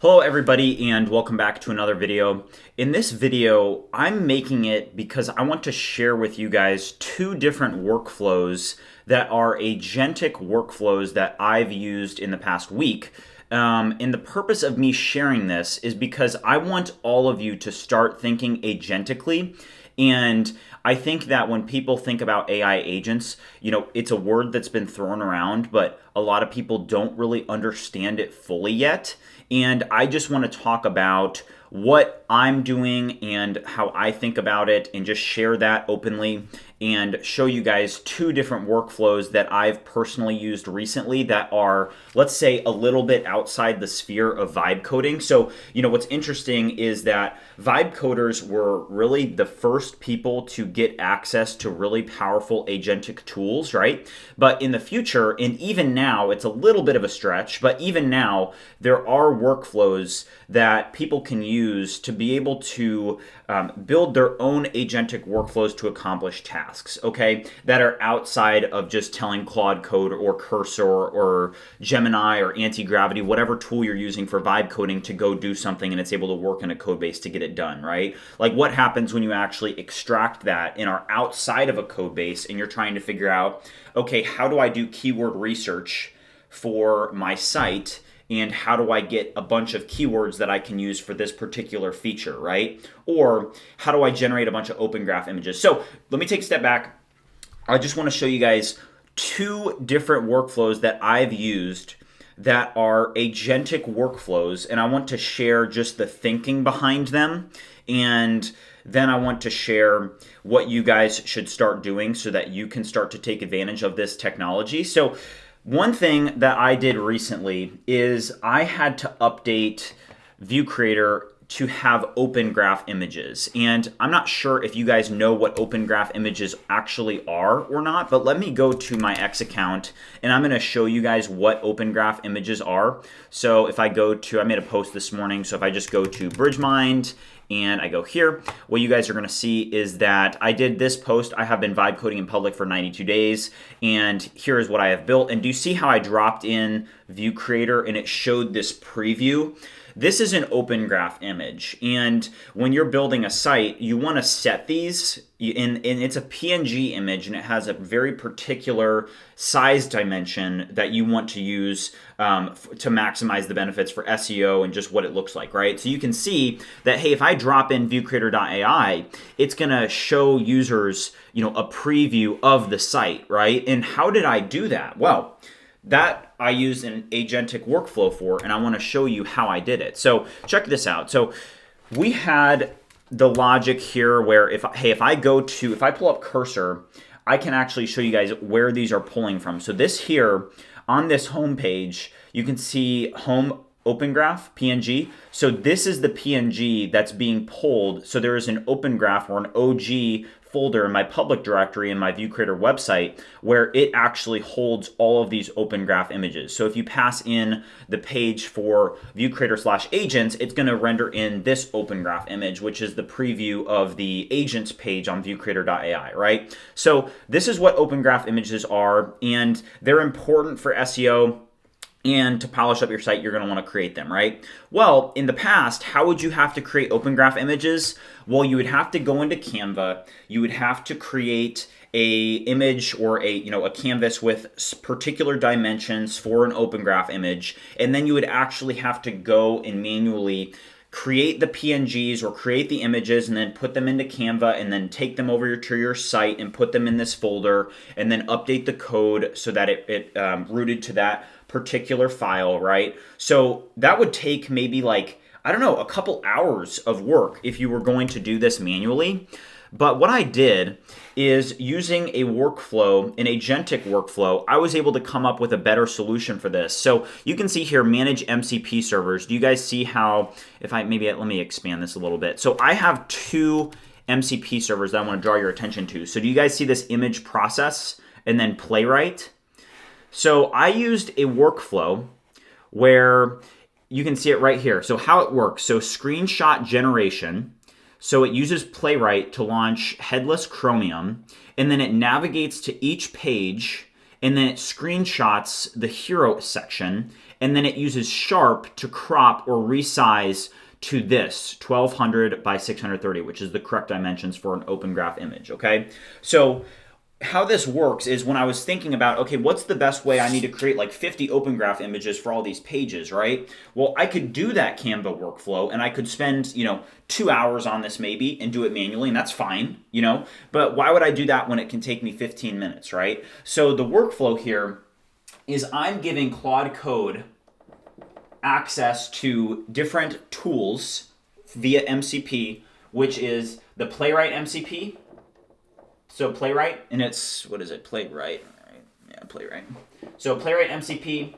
Hello everybody and welcome back to another video. In this video, I'm making it because I want to share with you guys two different workflows that are agentic workflows that I've used in the past week. And the purpose of me sharing this is because I want all of you to start thinking agentically. And I think that when people think about AI agents, it's a word that's been thrown around, but a lot of people don't really understand it fully yet. And I just want to talk about what I'm doing and how I think about it and just share that openly and show you guys two different workflows that I've personally used recently that are, let's say, a little bit outside the sphere of vibe coding. So, what's interesting is that vibe coders were really the first people to get access to really powerful agentic tools, right? But in the future, and even now, it's a little bit of a stretch, but even now, there are workflows that people can use to be able to build their own agentic workflows to accomplish tasks, okay, that are outside of just telling Claude Code or Cursor or Gemini or Anti-Gravity, whatever tool you're using for vibe coding to go do something and it's able to work in a code base to get it done, right? Like what happens when you actually extract that and are outside of a code base and you're trying to figure out, okay, how do I do keyword research for my site? And how do I get a bunch of keywords that I can use for this particular feature, right? Or how do I generate a bunch of OpenGraph images? So let me take a step back. I just want to show you guys two different workflows that I've used that are agentic workflows, and I want to share just the thinking behind them, and then I want to share what you guys should start doing so that you can start to take advantage of this technology. So one thing that I did recently is I had to update View Creator to have OpenGraph images. And I'm not sure if you guys know what OpenGraph images actually are or not, but let me go to my X account and I'm going to show you guys what OpenGraph images are. So if I go to, I made a post this morning, so if I just go to BridgeMind and I go here, what you guys are going to see is that I did this post. I have been vibe coding in public for 92 days, and here is what I have built. And do you see how I dropped in View Creator and it showed this preview? This is an OpenGraph image, and when you're building a site, you want to set these, and it's a PNG image, and it has a very particular size dimension that you want to use to maximize the benefits for SEO and just what it looks like, right? So you can see that, hey, if I drop in viewcreator.ai, it's going to show users, a preview of the site, right? And how did I do that? Well, that I use an agentic workflow for, and I want to show you how I did it. So check this out. So we had the logic here where if I pull up Cursor, I can actually show you guys where these are pulling from. So this here on this home page, you can see home OpenGraph PNG. So this is the PNG that's being pulled. So there is an OpenGraph or an OG folder in my public directory in my View Creator website where it actually holds all of these OpenGraph images. So if you pass in the page for View Creator/agents, it's going to render in this OpenGraph image, which is the preview of the agents page on viewcreator.ai, right? So this is what OpenGraph images are, and they're important for SEO. And to polish up your site, you're going to want to create them, right? Well, in the past, how would you have to create OpenGraph images? Well, you would have to go into Canva. You would have to create a image or a canvas with particular dimensions for an OpenGraph image, and then you would actually have to go and manually create the PNGs or create the images and then put them into Canva and then take them over to your site and put them in this folder and then update the code so that it rooted to that particular file, right? So that would take maybe a couple hours of work if you were going to do this manually. But what I did is using a workflow, an agentic workflow, I was able to come up with a better solution for this. So you can see here, manage MCP servers. Do you guys see how, let me expand this a little bit. So I have two MCP servers that I want to draw your attention to. So do you guys see this image process and then Playwright? So I used a workflow where you can see it right here. So how it works, so screenshot generation. So it uses Playwright to launch headless Chromium, and then it navigates to each page, and then it screenshots the hero section, and then it uses Sharp to crop or resize to this 1200 by 630, which is the correct dimensions for an OpenGraph image, okay? So how this works is when I was thinking about, okay, what's the best way? I need to create like 50 OpenGraph images for all these pages, right? Well, I could do that Canva workflow and I could spend, 2 hours on this maybe and do it manually, and that's fine, but why would I do that when it can take me 15 minutes, right? So the workflow here is I'm giving Claude Code access to different tools via MCP, which is the Playwright MCP. So Playwright, and it's, what is it? Playwright, right? Yeah, Playwright. So Playwright MCP,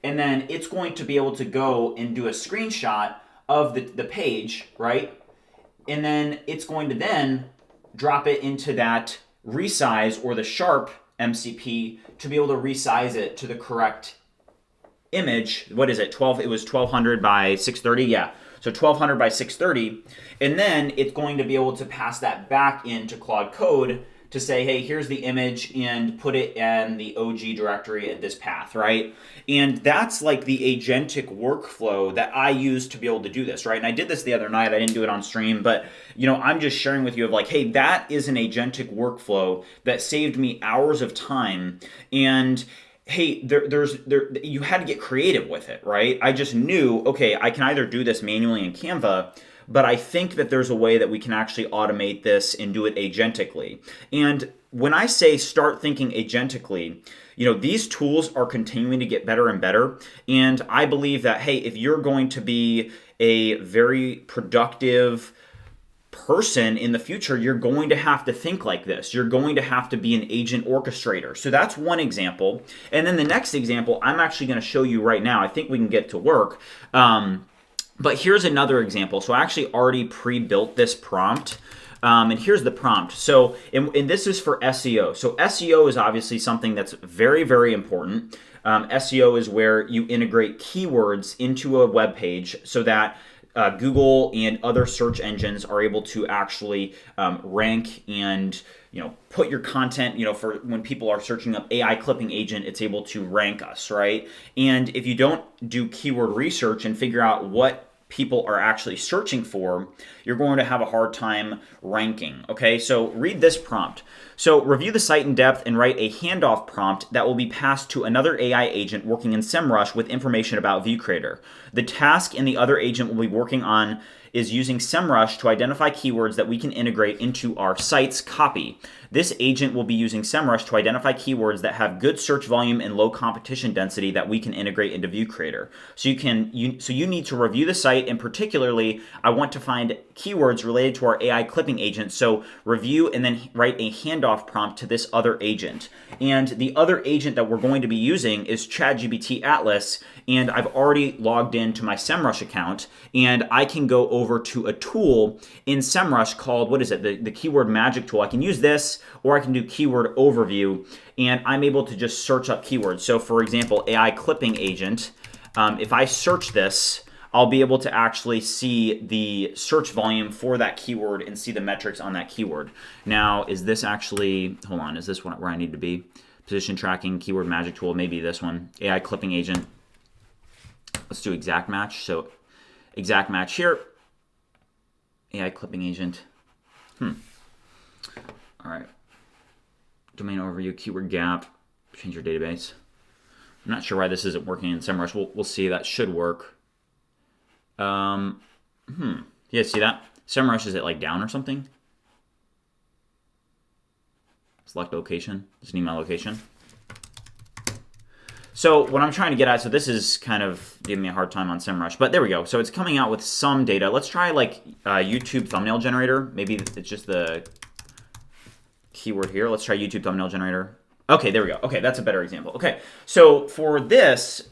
and then it's going to be able to go and do a screenshot of the page, right? And then it's going to then drop it into that resize or the Sharp MCP to be able to resize it to the correct image. What is it? It was 1200 by 630. Yeah. So 1200 by 630. And then it's going to be able to pass that back into Claude Code to say, hey, here's the image and put it in the OG directory at this path, right? And that's like the agentic workflow that I use to be able to do this, right? And I did this the other night. I didn't do it on stream, but I'm just sharing with you of like, hey, that is an agentic workflow that saved me hours of time. And hey, you had to get creative with it, right? I just knew, okay, I can either do this manually in Canva, but I think that there's a way that we can actually automate this and do it agentically. And when I say start thinking agentically, these tools are continuing to get better and better. And I believe that, hey, if you're going to be a very productive person in the future, you're going to have to think like this. You're going to have to be an agent orchestrator. So that's one example. And then the next example, I'm actually going to show you right now. I think we can get to work. But here's another example. So I actually already pre-built this prompt. And here's the prompt. So, and this is for SEO. So SEO is obviously something that's very, very important. SEO is where you integrate keywords into a web page so that Google and other search engines are able to actually rank and put your content, for when people are searching up AI clipping agent, it's able to rank us, right? And if you don't do keyword research and figure out what people are actually searching for, you're going to have a hard time ranking. Okay, so read this prompt. So review the site in depth and write a handoff prompt that will be passed to another AI agent working in SEMrush with information about ViewCreator. The task and the other agent will be working on is using SEMrush to identify keywords that we can integrate into our site's copy. This agent will be using SEMrush to identify keywords that have good search volume and low competition density that we can integrate into ViewCreator. So you need to review the site, and particularly, I want to find keywords related to our AI clipping agent. So review and then write a handoff prompt to this other agent. And the other agent that we're going to be using is ChatGPT Atlas, and I've already logged into my SEMrush account, and I can go over to a tool in SEMrush called, what is it, the keyword magic tool. I can use this, or I can do keyword overview, and I'm able to just search up keywords. So for example, AI clipping agent, if I search this, I'll be able to actually see the search volume for that keyword and see the metrics on that keyword. Now, is this actually, hold on, is this one where I need to be? Position tracking, keyword magic tool, maybe this one, AI clipping agent. Let's do exact match. So exact match here, AI clipping agent. All right. Domain overview, keyword gap, change your database. I'm not sure why this isn't working in SEMrush. We'll see. That should work. Yeah, see that? SEMrush, is it like down or something? Select location. Just need my location. So what I'm trying to get at, so this is kind of giving me a hard time on SEMrush, but there we go. So it's coming out with some data. Let's try like YouTube thumbnail generator. Maybe it's just the keyword here. Let's try YouTube thumbnail generator. Okay, there we go. Okay, that's a better example. Okay, so for this,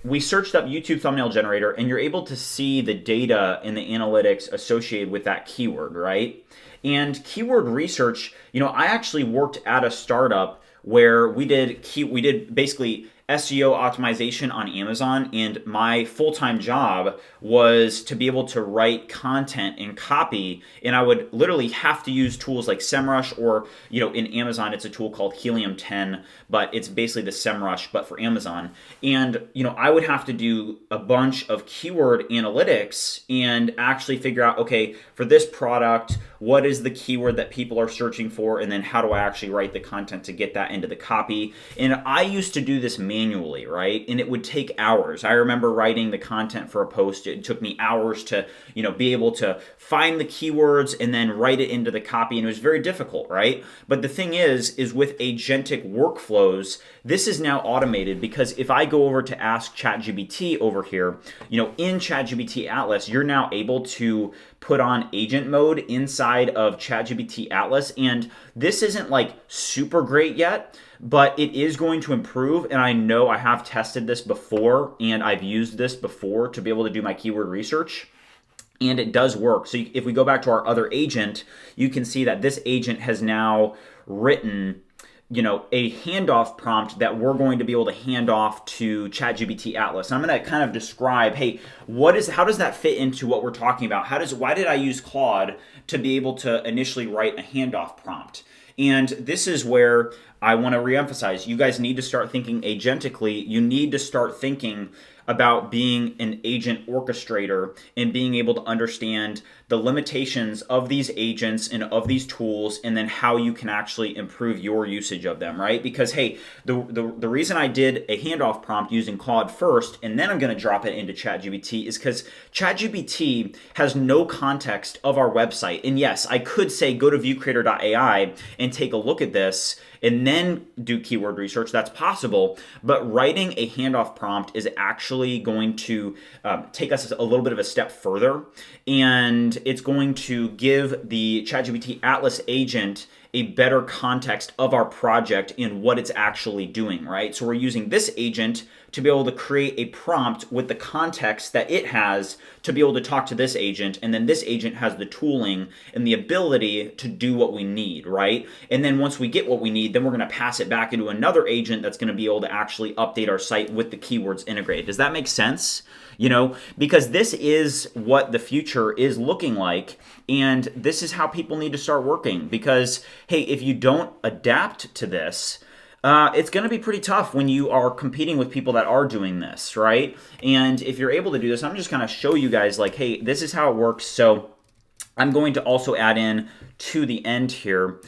we searched up YouTube thumbnail generator, and you're able to see the data in the analytics associated with that keyword, right? And keyword research, I actually worked at a startup where we did basically SEO optimization on Amazon, and my full-time job was to be able to write content and copy, and I would literally have to use tools like SEMrush, or in Amazon it's a tool called Helium 10, but it's basically the SEMrush but for Amazon. And I would have to do a bunch of keyword analytics and actually figure out, okay, for this product, what is the keyword that people are searching for, and then how do I actually write the content to get that into the copy. And I used to do this manually, right? And it would take hours. I remember writing the content for a post. It took me hours to, be able to find the keywords and then write it into the copy, and it was very difficult, right? But the thing is with Agentic Workflows, this is now automated, because if I go over to ask ChatGPT over here, in ChatGPT Atlas, you're now able to put on agent mode inside of ChatGPT Atlas, and this isn't like super great yet, but it is going to improve. And I know I have tested this before, and I've used this before to be able to do my keyword research, and it does work. So if we go back to our other agent, you can see that this agent has now written a handoff prompt that we're going to be able to hand off to ChatGPT Atlas. And I'm going to kind of describe, hey, how does that fit into what we're talking about? Why did I use Claude to be able to initially write a handoff prompt? And this is where I want to reemphasize, you guys need to start thinking agentically. You need to start thinking about being an agent orchestrator and being able to understand the limitations of these agents and of these tools, and then how you can actually improve your usage of them, right? Because, hey, the reason I did a handoff prompt using Claude first, and then I'm going to drop it into ChatGPT, is because ChatGPT has no context of our website. And yes, I could say go to viewcreator.ai and take a look at this and then do keyword research. That's possible, but writing a handoff prompt is actually going to take us a little bit of a step further, and it's going to give the ChatGPT Atlas agent a better context of our project and what it's actually doing, right? So we're using this agent to be able to create a prompt with the context that it has to be able to talk to this agent, and then this agent has the tooling and the ability to do what we need, right? And then once we get what we need, then we're going to pass it back into another agent that's going to be able to actually update our site with the keywords integrated. Does that make sense? Because this is what the future is looking like, and this is how people need to start working. Because, hey, if you don't adapt to this, it's going to be pretty tough when you are competing with people that are doing this, right? And if you're able to do this, I'm just going to show you guys, like, hey, this is how it works. So I'm going to also add in to the end here,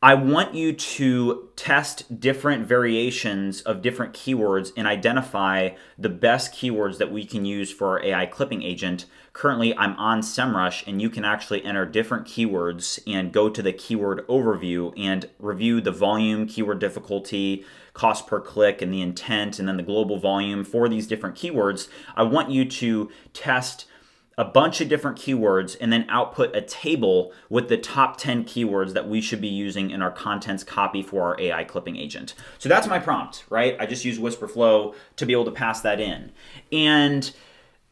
I want you to test different variations of different keywords and identify the best keywords that we can use for our AI clipping agent. Currently, I'm on SEMrush, and you can actually enter different keywords and go to the keyword overview and review the volume, keyword difficulty, cost per click, and the intent, and then the global volume for these different keywords. I want you to test a bunch of different keywords and then output a table with the top 10 keywords that we should be using in our contents copy for our AI clipping agent. So that's my prompt, right? I just use Whisperflow to be able to pass that in. And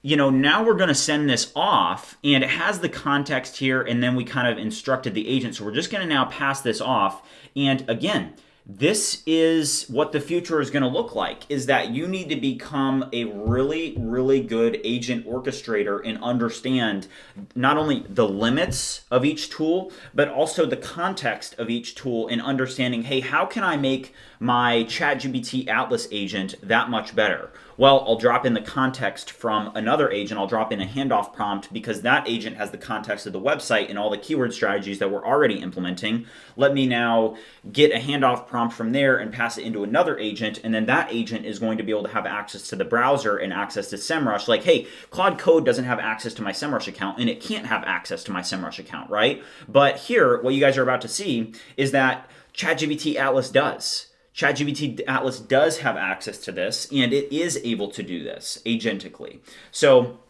now we're going to send this off, and it has the context here, and then we kind of instructed the agent. So we're just going to now pass this off. And again, this is what the future is going to look like, is that you need to become a really, really good agent orchestrator and understand not only the limits of each tool, but also the context of each tool, and understanding, hey, how can I make my ChatGPT Atlas agent that much better? Well, I'll drop in the context from another agent. I'll drop in a handoff prompt because that agent has the context of the website and all the keyword strategies that we're already implementing. Let me now get a handoff prompt from there and pass it into another agent, and then that agent is going to be able to have access to the browser and access to SEMrush. Like, hey, Claude Code doesn't have access to my SEMrush account, and it can't have access to my SEMrush account, right? But here, what you guys are about to see is that ChatGPT Atlas does. ChatGPT Atlas does have access to this, and it is able to do this agentically. So,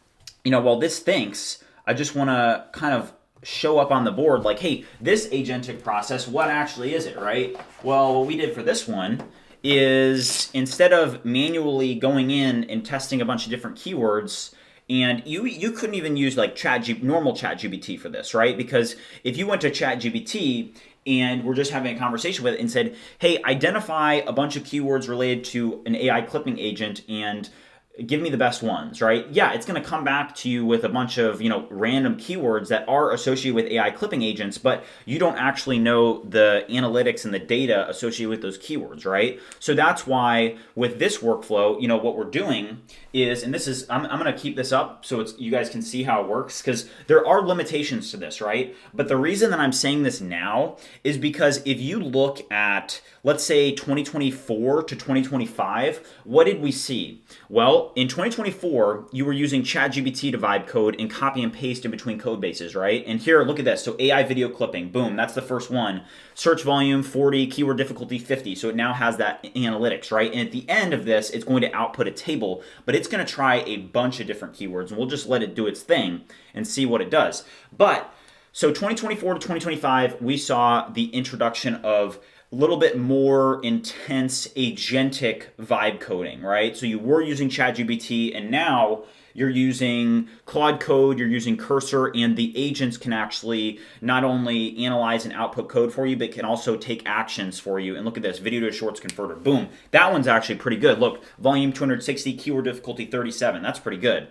while this thinks, I just want to kind of show up on the board like, hey, this agentic process, what actually is it, right? Well, what we did for this one is, instead of manually going in and testing a bunch of different keywords, and you couldn't even use like normal ChatGPT for this, right? Because if you went to ChatGPT and we're just having a conversation with it and said, hey, identify a bunch of keywords related to an AI clipping agent and give me the best ones, right? Yeah, it's going to come back to you with a bunch of, random keywords that are associated with AI clipping agents, but you don't actually know the analytics and the data associated with those keywords, right? So that's why with this workflow, what we're doing is, and this is, I'm going to keep this up so you guys can see how it works, because there are limitations to this, right? But the reason that I'm saying this now is because if you look at, let's say 2024 to 2025, what did we see? Well, in 2024, you were using ChatGPT to vibe code and copy and paste in between code bases, right? And here, look at this. So AI video clipping, boom, that's the first one. Search volume 40, keyword difficulty 50. So it now has that analytics, right? And at the end of this, it's going to output a table, but it's going to try a bunch of different keywords, and we'll just let it do its thing and see what it does. But so 2024 to 2025, we saw the introduction of a little bit more intense agentic vibe coding, right? So you were using ChatGPT, and now you're using Claude Code, you're using Cursor, and the agents can actually not only analyze and output code for you, but can also take actions for you. And look at this, video to shorts converter, boom. That one's actually pretty good. Look, volume 260, keyword difficulty 37, that's pretty good.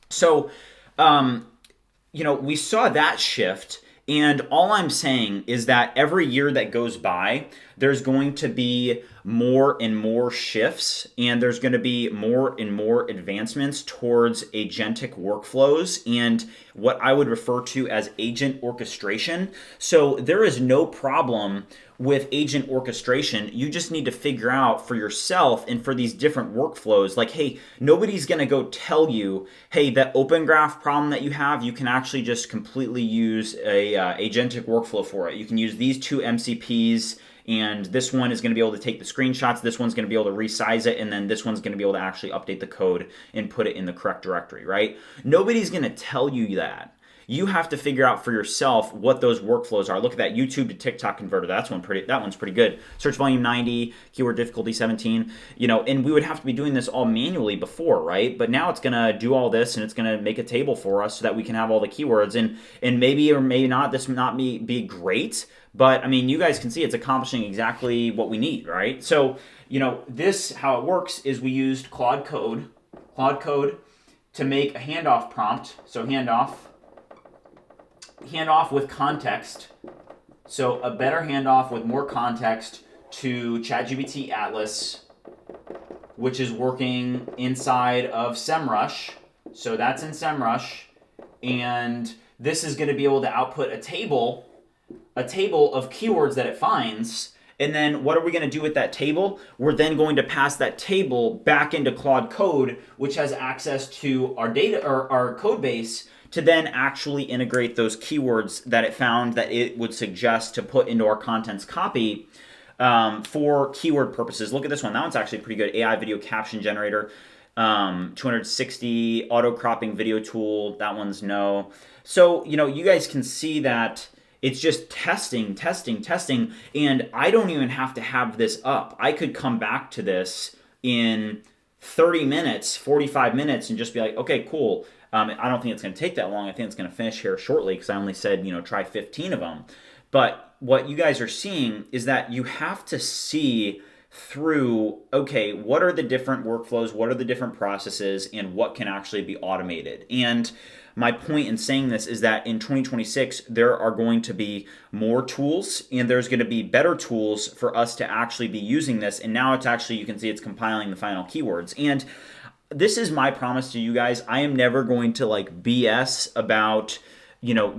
So, we saw that shift. And all I'm saying is that every year that goes by, there's going to be more and more shifts, and there's going to be more and more advancements towards agentic workflows and what I would refer to as agent orchestration. So there is no problem with agent orchestration. You just need to figure out for yourself and for these different workflows, like, hey, nobody's going to go tell you, hey, that OpenGraph problem that you have, you can actually just completely use a agentic workflow for it. You can use these two MCPs, and this one is going to be able to take the screenshots, this one's going to be able to resize it, and then this one's going to be able to actually update the code and put it in the correct directory, right? Nobody's going to tell you that. You have to figure out for yourself what those workflows are. Look at that YouTube to TikTok converter. That one's pretty good. Search volume 90, keyword difficulty 17. And we would have to be doing this all manually before, right? But now it's gonna do all this, and it's gonna make a table for us so that we can have all the keywords. And maybe or maybe not, this may not be great, but I mean, you guys can see it's accomplishing exactly what we need, right? So this, how it works is we used Claude Code to make a handoff prompt. So handoff with context, so a better handoff with more context to ChatGPT Atlas, which is working inside of SEMrush. So that's in SEMrush, and this is going to be able to output a table of keywords that it finds. And then what are we going to do with that table? We're then going to pass that table back into Claude Code, which has access to our data or our code base, to then actually integrate those keywords that it found that it would suggest to put into our contents copy for keyword purposes. Look at this one. That one's actually pretty good. AI video caption generator, 260 auto cropping video tool. That one's no. So, you guys can see that it's just testing, and I don't even have to have this up. I could come back to this in 30 minutes, 45 minutes, and just be like, okay, cool. I don't think it's going to take that long. I think it's going to finish here shortly because I only said, try 15 of them. But what you guys are seeing is that you have to see through, okay, what are the different workflows, what are the different processes, and what can actually be automated. And my point in saying this is that in 2026, there are going to be more tools, and there's going to be better tools for us to actually be using this. And now it's actually, you can see it's compiling the final keywords. And this is my promise to you guys. I am never going to BS about,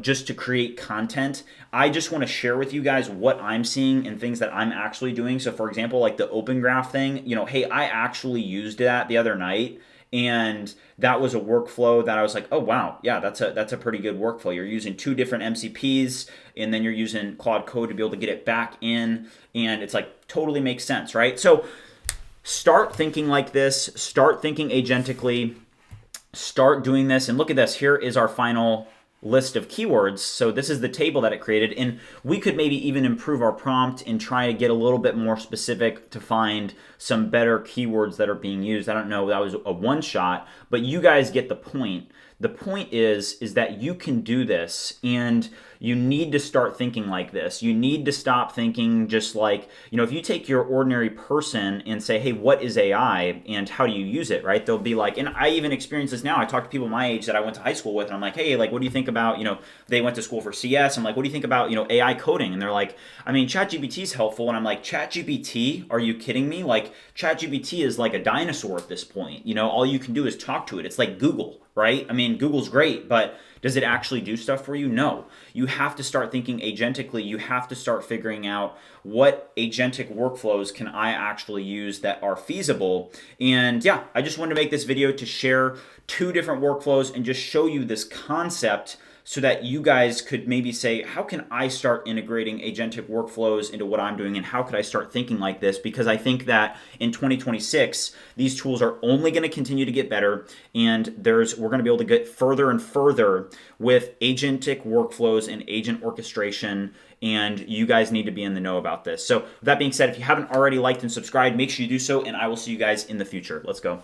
just to create content. I just want to share with you guys what I'm seeing and things that I'm actually doing. So for example, like the OpenGraph thing, hey, I actually used that the other night, and that was a workflow that I was like, oh wow, yeah, that's a pretty good workflow. You're using two different MCPs, and then you're using Claude Code to be able to get it back in, and it's totally makes sense, right? So start thinking like this, start thinking agentically, start doing this, and look at this. Here is our final list of keywords. So this is the table that it created, and we could maybe even improve our prompt and try to get a little bit more specific to find some better keywords that are being used. I don't know, that was a one shot, but you guys get the point The point is that you can do this, and you need to start thinking like this. You need to stop thinking just like, if you take your ordinary person and say, hey, what is AI and how do you use it, right? They'll be like, and I even experience this now. I talk to people my age that I went to high school with, and I'm like, hey, like, what do you think about, they went to school for CS. I'm like, what do you think about, AI coding? And they're like, I mean, ChatGPT is helpful. And I'm like, ChatGPT? Are you kidding me? Like, ChatGPT is like a dinosaur at this point. All you can do is talk to it. It's like Google, right? I mean, Google's great, but does it actually do stuff for you? No. You have to start thinking agentically. You have to start figuring out what agentic workflows can I actually use that are feasible. And yeah, I just wanted to make this video to share 2 different workflows and just show you this concept so that you guys could maybe say, how can I start integrating agentic workflows into what I'm doing, and how could I start thinking like this? Because I think that in 2026, these tools are only going to continue to get better, and we're going to be able to get further and further with agentic workflows and agent orchestration, and you guys need to be in the know about this. So with that being said, if you haven't already liked and subscribed, make sure you do so, and I will see you guys in the future. Let's go.